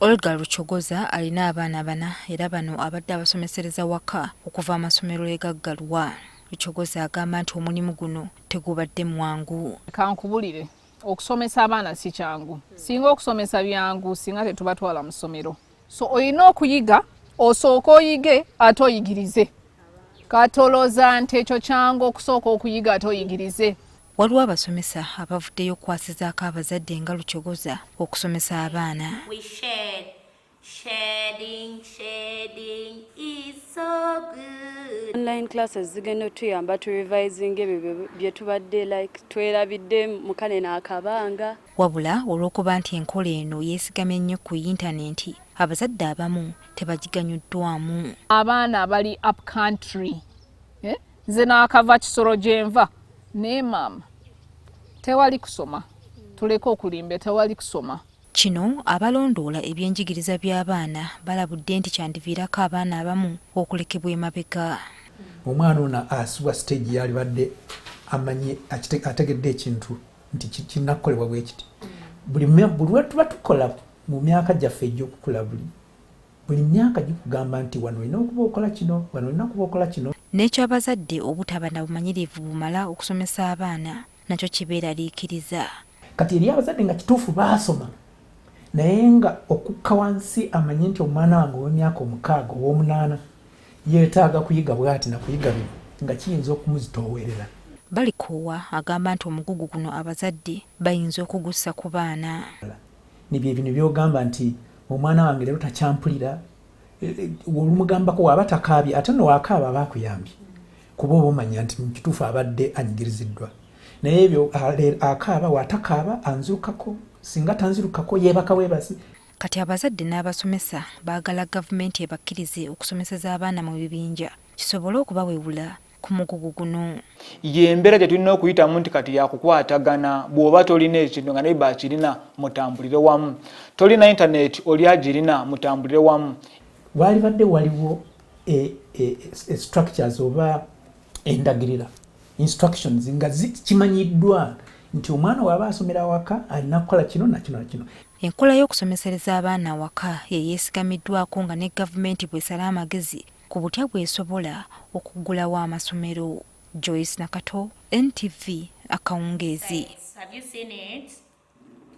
Olga Luchogoza alina abaana bana era bano abadde abasomesereza waka okuva amasomero egaggalwa. Luchogoza agamba nti omulimu guno tegubadde mwangu. Kankubulire okusomesa abaana si kyangu. Singa okusomesa byangu singa tetubatwala mu ssomero. So olina okuyiga osooka oyige ate oyigirize. Katoloza nti ekyo kyangu okusooka okuyiga ate oyigirize. Waliwo abasomesa abavuddeyo okukwasizaako abazadde nga Luchogoza okusomesa abaana. Sharing is so good. Online classes zigenda tuyamba tu revising ebyo bye tubadde like twerabidde mu kanene akabanga. Wabula olw'okuba nti enkola eno yeesigamye nnyo ku yintaneti, abazadde abamu tebagiganyuddwamu. Abaana bali up country. Nze naakava Kisoro gye nva naye maama tewali kusoma. Tuleke okulimba tewali kusoma. Kino abalondoola ebyenjigiriza by'abaana balabudde nti kyandiviirako abaana abamu okulekebwa emabega. Omwana ono asubwa stage yalibadde amanye ategedde ekintu nti kinnakolebwa bwe kiti. Buli lwe tuba tukola mu myaka gyaffe egy'okukula buli myaka gikugamba nti wano olina okuba okola kino, wano olina okuba okola kino. N'ekyo abazadde obutaba na bumanyirivu bumala okusomesa abaana nakyo kibeeraliikiriza. Kati eri abazadde nga kituufu baasoma naye nga okukka wansi amanye nti omwana wange ow'emyaka 6 ow'omunaana yeetaaga kuyiga bw'ati na kuyiga bino nga kiyinza okumuzitoowerera. Balikoowa agamba nti omugugu guno abazadde bayinza okugussa ku baana. Nibyo bino by'ogamba nti omwana wange leero takyampulira, olumugambako waaba takaabye ate no waakaaba aba akuyambye kuba oba omanya nti mu kituufu abadde anyigiriziddwa. Naye ebyo akaaba waatakaaba anzirukako, singa tanzirukako yeebaka weebasi. Kati abazadde n'abasomesa baagala gavumenti ebakirizze okusomeseza abaana mu bibinja kisobole okubaweewula ku mugugu guno. Y'embeera gye tulina okuyitamu nti kati yakukwatagana bw'oba tolina ekintu nga naye bakirina mutambulire wamu. Tolina intaneti oli agirina mutambulire wamu. Walibadde waliwo structures oba endagirira instructions nga kimanyiddwa nti omwana waba asomera waka alina kukola kino na kino na kino. Enkola y'okusomesereza abaana waka yeyeesigamiddwako nga ne gavumenti bw'esala amagezi ku butya bw'esobola okuggulawo amasomero. Joyce Nakato, NTV, Akawungeezi. Have you seen it?